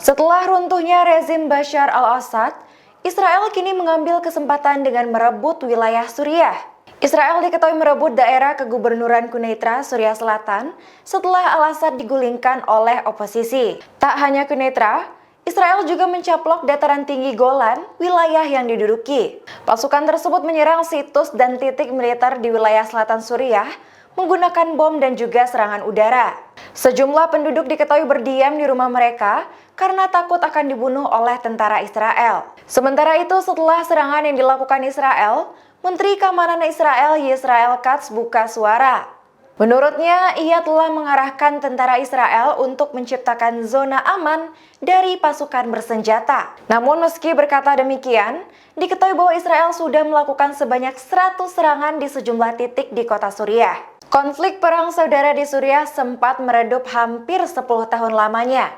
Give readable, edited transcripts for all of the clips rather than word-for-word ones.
Setelah runtuhnya rezim Bashar al-Assad, Israel kini mengambil kesempatan dengan merebut wilayah Suriah. Israel diketahui merebut daerah kegubernuran Quneitra, Suriah Selatan, setelah al-Assad digulingkan oleh oposisi. Tak hanya Quneitra, Israel juga mencaplok dataran tinggi Golan, wilayah yang diduduki. Pasukan tersebut menyerang situs dan titik militer di wilayah selatan Suriah menggunakan bom dan juga serangan udara. Sejumlah penduduk diketahui berdiam di rumah mereka karena takut akan dibunuh oleh tentara Israel. Sementara itu, setelah serangan yang dilakukan Israel, Menteri Keamanan Israel Yisrael Katz buka suara. Menurutnya, ia telah mengarahkan tentara Israel untuk menciptakan zona aman dari pasukan bersenjata. Namun meski berkata demikian, diketahui bahwa Israel sudah melakukan sebanyak 100 serangan di sejumlah titik di kota Suriah. Konflik perang saudara di Suriah sempat meredup hampir 10 tahun lamanya.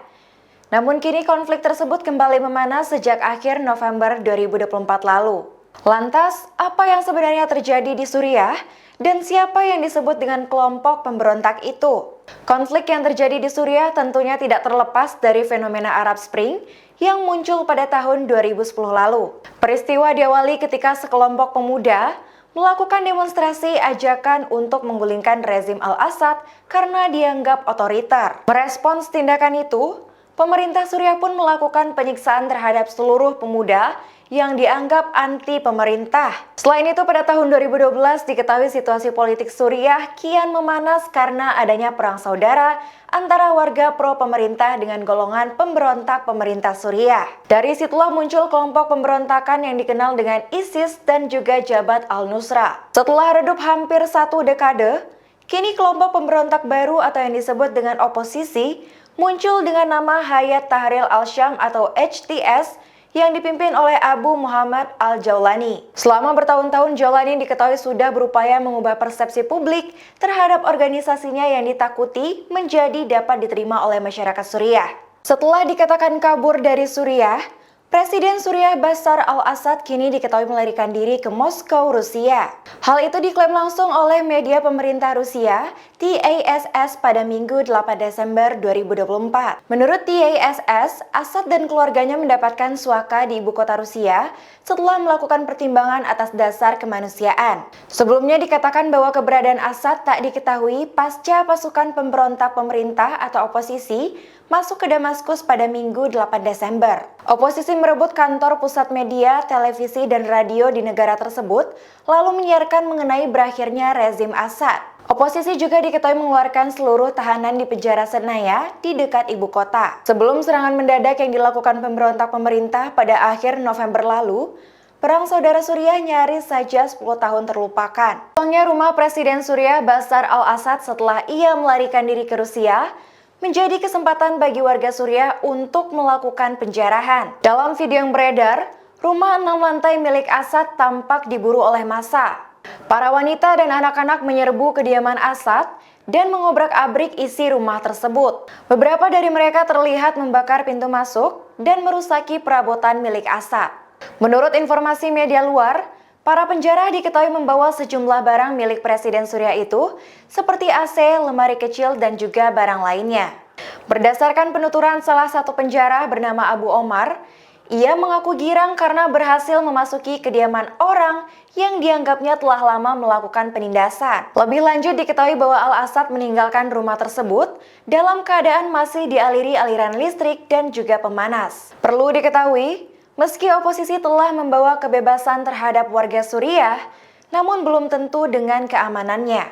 Namun kini konflik tersebut kembali memanas sejak akhir November 2024 lalu. Lantas, apa yang sebenarnya terjadi di Suriah dan siapa yang disebut dengan kelompok pemberontak itu? Konflik yang terjadi di Suriah tentunya tidak terlepas dari fenomena Arab Spring yang muncul pada tahun 2010 lalu. Peristiwa diawali ketika sekelompok pemuda melakukan demonstrasi ajakan untuk menggulingkan rezim al-Assad karena dianggap otoriter. Merespons tindakan itu, pemerintah Suriah pun melakukan penyiksaan terhadap seluruh pemuda yang dianggap anti pemerintah. Selain itu, pada tahun 2012 diketahui situasi politik Suriah kian memanas karena adanya perang saudara antara warga pro pemerintah dengan golongan pemberontak pemerintah Suriah. Dari situlah muncul kelompok pemberontakan yang dikenal dengan ISIS dan juga Jabhat al-Nusra. Setelah redup hampir 1 dekade, kini kelompok pemberontak baru atau yang disebut dengan oposisi muncul dengan nama Hayat Tahrir al-Syam atau HTS yang dipimpin oleh Abu Muhammad al-Jawlani. Selama bertahun-tahun, Jawlani diketahui sudah berupaya mengubah persepsi publik terhadap organisasinya yang ditakuti menjadi dapat diterima oleh masyarakat Suriah. Setelah dikatakan kabur dari Suriah, Presiden Suriah Bashar al-Assad kini diketahui melarikan diri ke Moskow, Rusia. Hal itu diklaim langsung oleh media pemerintah Rusia, TASS, pada Minggu 8 Desember 2024. Menurut TASS, Assad dan keluarganya mendapatkan suaka di ibu kota Rusia setelah melakukan pertimbangan atas dasar kemanusiaan. Sebelumnya dikatakan bahwa keberadaan Assad tak diketahui pasca pasukan pemberontak pemerintah atau oposisi masuk ke Damaskus pada Minggu 8 Desember. Oposisi merebut kantor pusat media, televisi, dan radio di negara tersebut, lalu menyiarkan mengenai berakhirnya rezim Assad. Oposisi juga diketahui mengeluarkan seluruh tahanan di penjara Senaya di dekat ibu kota. Sebelum serangan mendadak yang dilakukan pemberontak pemerintah pada akhir November lalu, perang saudara Suriah nyaris saja 10 tahun terlupakan. Contohnya rumah Presiden Suriah Bashar al-Assad setelah ia melarikan diri ke Rusia, menjadi kesempatan bagi warga Suriah untuk melakukan penjarahan. Dalam video yang beredar, rumah 6 lantai milik Assad tampak diburu oleh massa. Para wanita dan anak-anak menyerbu kediaman Assad dan mengobrak-abrik isi rumah tersebut. Beberapa dari mereka terlihat membakar pintu masuk dan merusaki perabotan milik Assad. Menurut informasi media luar, para penjara diketahui membawa sejumlah barang milik Presiden Suriah itu, seperti AC, lemari kecil, dan juga barang lainnya. Berdasarkan penuturan salah satu penjara bernama Abu Omar, ia mengaku girang karena berhasil memasuki kediaman orang yang dianggapnya telah lama melakukan penindasan. Lebih lanjut diketahui bahwa al-Assad meninggalkan rumah tersebut dalam keadaan masih dialiri aliran listrik dan juga pemanas. Perlu diketahui, meski oposisi telah membawa kebebasan terhadap warga Suriah, namun belum tentu dengan keamanannya.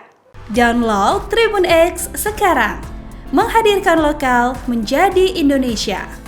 Download Tribun X sekarang, menghadirkan lokal menjadi Indonesia.